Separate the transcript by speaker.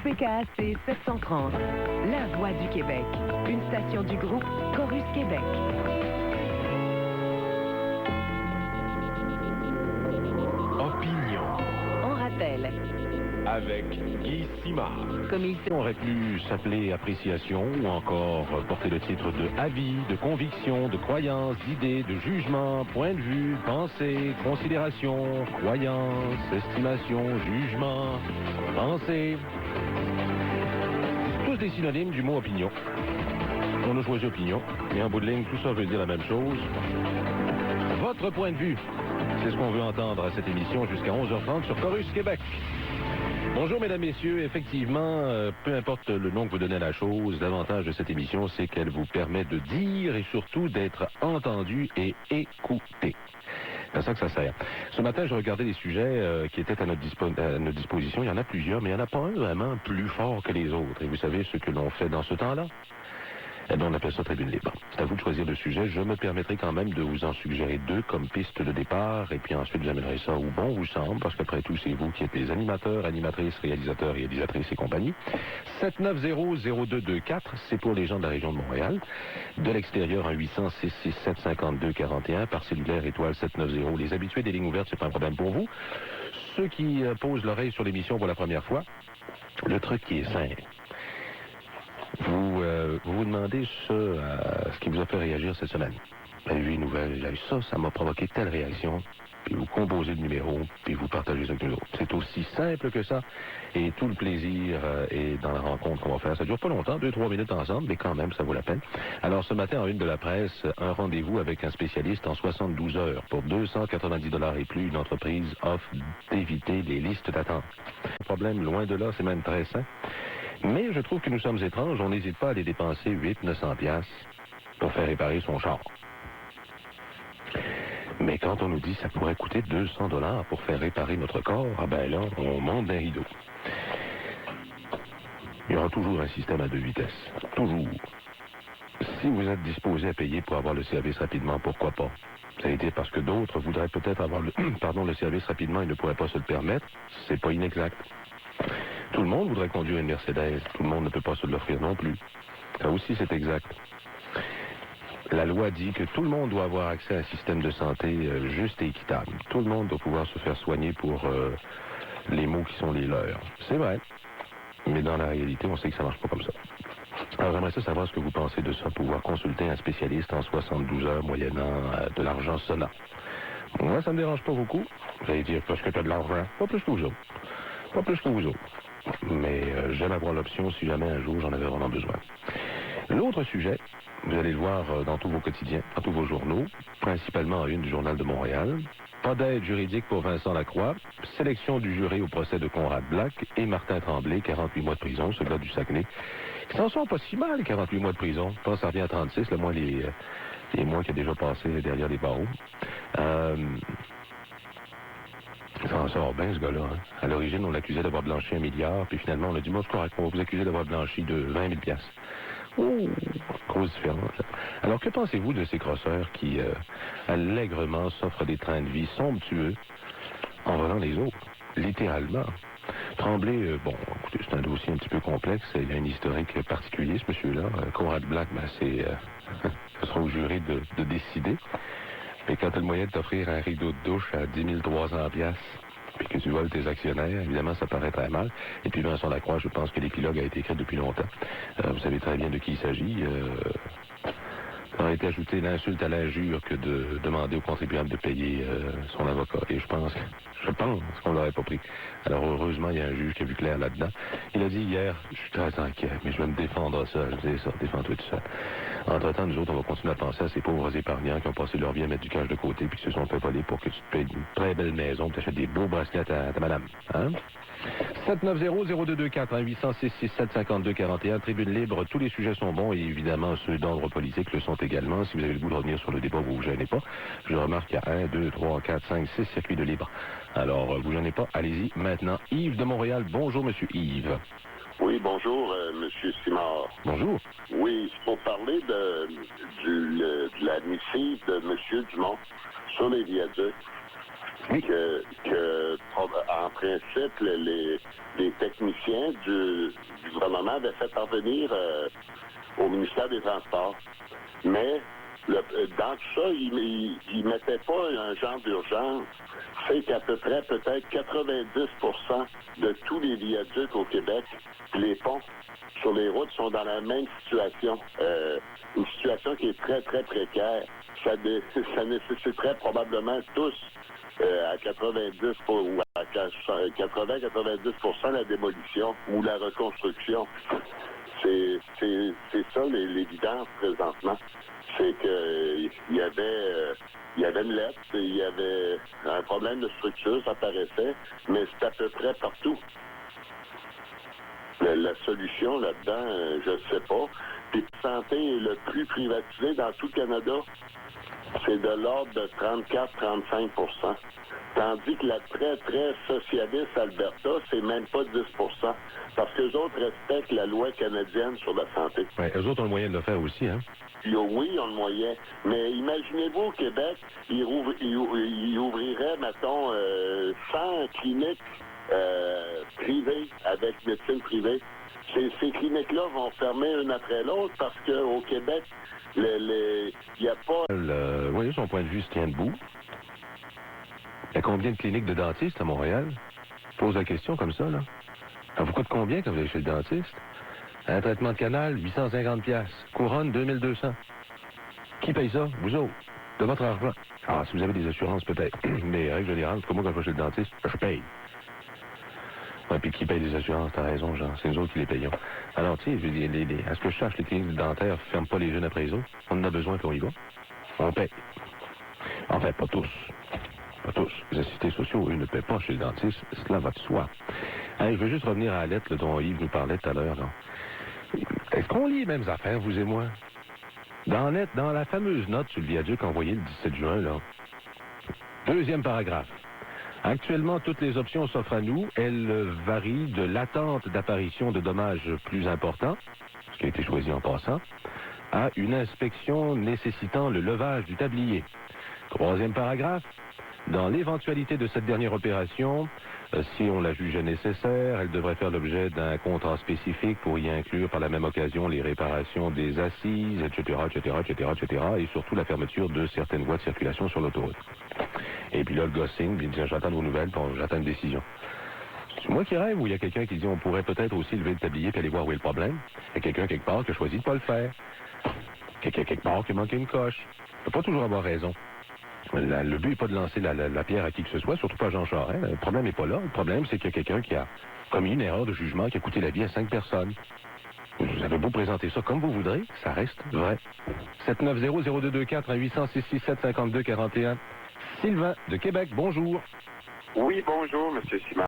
Speaker 1: CKAC 730, la voix du Québec. Une station du groupe Chorus Québec.
Speaker 2: Opinion.
Speaker 1: On rappelle.
Speaker 2: Avec Guy Simard.
Speaker 1: Comme il
Speaker 3: On aurait pu s'appeler appréciation ou encore porter le titre de avis, de conviction, de croyance, d'idée, de jugement, point de vue, pensée, considération, croyance, estimation, jugement, pensée. Tous des synonymes du mot opinion. On a choisi opinion, et en bout de ligne, tout ça veut dire la même chose. Votre point de vue, c'est ce qu'on veut entendre à cette émission jusqu'à 11h30 sur Chorus Québec. Bonjour, mesdames, messieurs. Effectivement, peu importe le nom que vous donnez à la chose, l'avantage de cette émission, c'est qu'elle vous permet de dire et surtout d'être entendu et écouté. C'est à ça que ça sert. Ce matin, je regardais les sujets qui étaient à notre disposition. Il y en a plusieurs, mais il n'y en a pas un vraiment plus fort que les autres. Et vous savez ce que l'on fait dans ce temps-là? Eh bien, on appelle ça tribune libre. C'est à vous de choisir le sujet. Je me permettrai quand même de vous en suggérer deux comme piste de départ, et puis ensuite j'amènerai ça où bon vous semble, parce qu'après tout, c'est vous qui êtes les animateurs, animatrices, réalisateurs, réalisatrices et compagnie. 790-0224, c'est pour les gens de la région de Montréal. De l'extérieur, un 800-667-5241, par cellulaire étoile 790. Les habitués des lignes ouvertes, c'est pas un problème pour vous. Ceux qui posent l'oreille sur l'émission pour la première fois, le truc qui est simple. Vous vous demandez ce qui vous a fait réagir cette semaine. J'ai vu une nouvelle, j'ai vu ça, ça m'a provoqué telle réaction. Puis vous composez le numéro, puis vous partagez ça avec nous autres. C'est aussi simple que ça. Et tout le plaisir est dans la rencontre qu'on va faire. Ça dure pas longtemps, 2-3 minutes ensemble, mais quand même, ça vaut la peine. Alors ce matin, en une de la presse, un rendez-vous avec un spécialiste en 72 heures. Pour 290 $ et plus, une entreprise offre d'éviter les listes d'attente. Le problème, loin de là, c'est même très simple. Mais je trouve que nous sommes étranges. On n'hésite pas à aller dépenser 800-900$ pour faire réparer son char. Mais quand on nous dit que ça pourrait coûter 200$ pour faire réparer notre corps, ah ben là, on monte d'un rideau. Il y aura toujours un système à deux vitesses. Toujours. Si vous êtes disposé à payer pour avoir le service rapidement, pourquoi pas? Ça a été parce que d'autres voudraient peut-être avoir le service rapidement et ne pourraient pas se le permettre. C'est pas inexact. Tout le monde voudrait conduire une Mercedes. Tout le monde ne peut pas se l'offrir non plus. Ça aussi, c'est exact. La loi dit que tout le monde doit avoir accès à un système de santé juste et équitable. Tout le monde doit pouvoir se faire soigner pour les maux qui sont les leurs. C'est vrai. Mais dans la réalité, on sait que ça marche pas comme ça. Alors, j'aimerais savoir ce que vous pensez de ça, pouvoir consulter un spécialiste en 72 heures moyennant de l'argent sonnant. Moi, ça me dérange pas beaucoup. Vous allez dire, parce que tu as de l'argent. Pas plus que vous autres. Pas plus que vous autres. Mais j'aime avoir l'option si jamais un jour j'en avais vraiment besoin. L'autre sujet, vous allez le voir dans tous vos quotidiens, dans tous vos journaux, principalement en une du Journal de Montréal. Pas d'aide juridique pour Vincent Lacroix, sélection du jury au procès de Conrad Black et Martin Tremblay, 48 mois de prison, ce gars du Saguenay. Ils s'en sont pas si mal, 48 mois de prison. Je pense que ça revient à 36, le mois les mois qu'il a déjà passé derrière les barreaux. Ça en sort bien, ce gars-là. Hein? À l'origine, on l'accusait d'avoir blanchi 1 milliard, puis finalement, on a dit, moi, c'est correct, on va vous accuser d'avoir blanchi de 20 000 $. Oh, grosse différence. Alors, que pensez-vous de ces crosseurs qui, allègrement, s'offrent des trains de vie somptueux en volant les autres? Littéralement. Tremblay, bon, écoutez, c'est un dossier un petit peu complexe. Il y a un historique particulier, ce monsieur-là. Conrad Black, ben, ce sera au jury de décider. Mais quand tu as le moyen de t'offrir un rideau de douche à 10 300$, puis que tu voles tes actionnaires, évidemment, ça paraît très mal. Et puis Vincent Lacroix, je pense que l'épilogue a été écrit depuis longtemps. Vous savez très bien de qui il s'agit. Ça aurait été ajouté l'insulte à l'injure que de demander au contribuable de payer son avocat. Et je pense qu'on l'aurait pas pris. Alors heureusement, il y a un juge qui a vu clair là-dedans. Il a dit hier, je suis très inquiet, mais je vais me défendre seul. Je dis ça, défends-toi tout seul. Entre-temps, nous autres, on va continuer à penser à ces pauvres épargnants qui ont passé leur vie à mettre du cash de côté puis qui se sont fait voler pour que tu te payes une très belle maison, tu achètes des beaux bracelets à ta madame. Hein? 790-0224, 800-667-5241, tribune libre, tous les sujets sont bons et évidemment ceux d'ordre politique le sont également. Si vous avez le goût de revenir sur le débat, vous ne vous gênez pas. Je remarque qu'il y a 1, 2, 3, 4, 5, 6 circuits de libre. Alors, vous gênez pas, allez-y maintenant. Yves de Montréal, bonjour Monsieur Yves.
Speaker 4: Oui, bonjour Monsieur Simard.
Speaker 3: Bonjour.
Speaker 4: Oui, c'est pour parler de la missive de Monsieur Dumont sur les viaducs.
Speaker 3: Oui.
Speaker 4: En principe, les techniciens du gouvernement avaient fait parvenir au ministère des Transports. Mais dans tout ça, ils ne mettaient pas un genre d'urgence. C'est qu'à peu près, peut-être 90% de tous les viaducs au Québec, les ponts sur les routes sont dans la même situation. Une situation qui est très, très précaire. Ça nécessiterait probablement tous à 90 ou à 80-90% la démolition ou la reconstruction. C'est ça l'évidence présentement. C'est qu'il y avait une lettre, il y avait un problème de structure, ça paraissait, mais c'est à peu près partout. La solution là-dedans, je ne sais pas. Puis la santé est le plus privatisé dans tout le Canada. C'est de l'ordre de 34-35%. Tandis que la très, très socialiste Alberta, c'est même pas 10%. Parce qu'eux autres respectent la loi canadienne sur la santé.
Speaker 3: Oui, eux autres ont le moyen de le faire aussi, hein?
Speaker 4: Oui, ils ont le moyen. Mais imaginez-vous au Québec, ils ouvriraient, mettons, 100 cliniques privées avec médecine privée. Ces cliniques-là vont fermer une après l'autre parce qu'au Québec, il n'y a pas...
Speaker 3: Oui, son point de vue se tient debout. Il y a combien de cliniques de dentistes à Montréal? Je pose la question comme ça, là. Ça vous coûte combien quand vous allez chez le dentiste? Un traitement de canal, 850$. Couronne, 2200$. Qui paye ça? Vous autres. De votre argent. Ah, si vous avez des assurances, peut-être. Mais règle générale, c'est comme moi quand je vais chez le dentiste, je paye. Ouais, puis qui paye les assurances? T'as raison, Jean. C'est nous autres qui les payons. Alors, tu sais, je dis, à ce que je sache, les cliniques dentaires ne ferment pas les jeunes après les autres. On en a besoin qu'on y va. On paye. Enfin, pas tous. Pas tous. Les assistés sociaux, eux, ne paient pas chez le dentiste. Cela va de soi. Hey, je veux juste revenir à la lettre dont Yves nous parlait tout à l'heure. Est-ce qu'on lit les mêmes affaires, vous et moi? Dans la fameuse note sur le viaduc envoyée le 17 juin, là. Deuxième paragraphe. Actuellement, toutes les options s'offrent à nous. Elles varient de l'attente d'apparition de dommages plus importants, ce qui a été choisi en passant, à une inspection nécessitant le levage du tablier. Troisième paragraphe. Dans l'éventualité de cette dernière opération, si on la jugeait nécessaire, elle devrait faire l'objet d'un contrat spécifique pour y inclure par la même occasion les réparations des assises, etc., et surtout la fermeture de certaines voies de circulation sur l'autoroute. Et puis là, le gars signe, il dit « J'attends de vos nouvelles, puis j'attends une décision ». C'est moi qui rêve ou il y a quelqu'un qui dit « On pourrait peut-être aussi lever le tablier et aller voir où est le problème ». Il y a quelqu'un quelque part qui a choisi de ne pas le faire. Quelqu'un quelque part qui a manqué une coche. Il ne peut pas toujours avoir raison. Le but n'est pas de lancer la pierre à qui que ce soit, surtout pas Jean Charest. Le problème n'est pas là. Le problème, c'est qu'il y a quelqu'un qui a commis une erreur de jugement qui a coûté la vie à 5 personnes. Vous avez beau présenter ça comme vous voudrez, ça reste vrai. 790-0224-800-667-5241. Sylvain de Québec, bonjour.
Speaker 5: Oui, bonjour, M. Simard.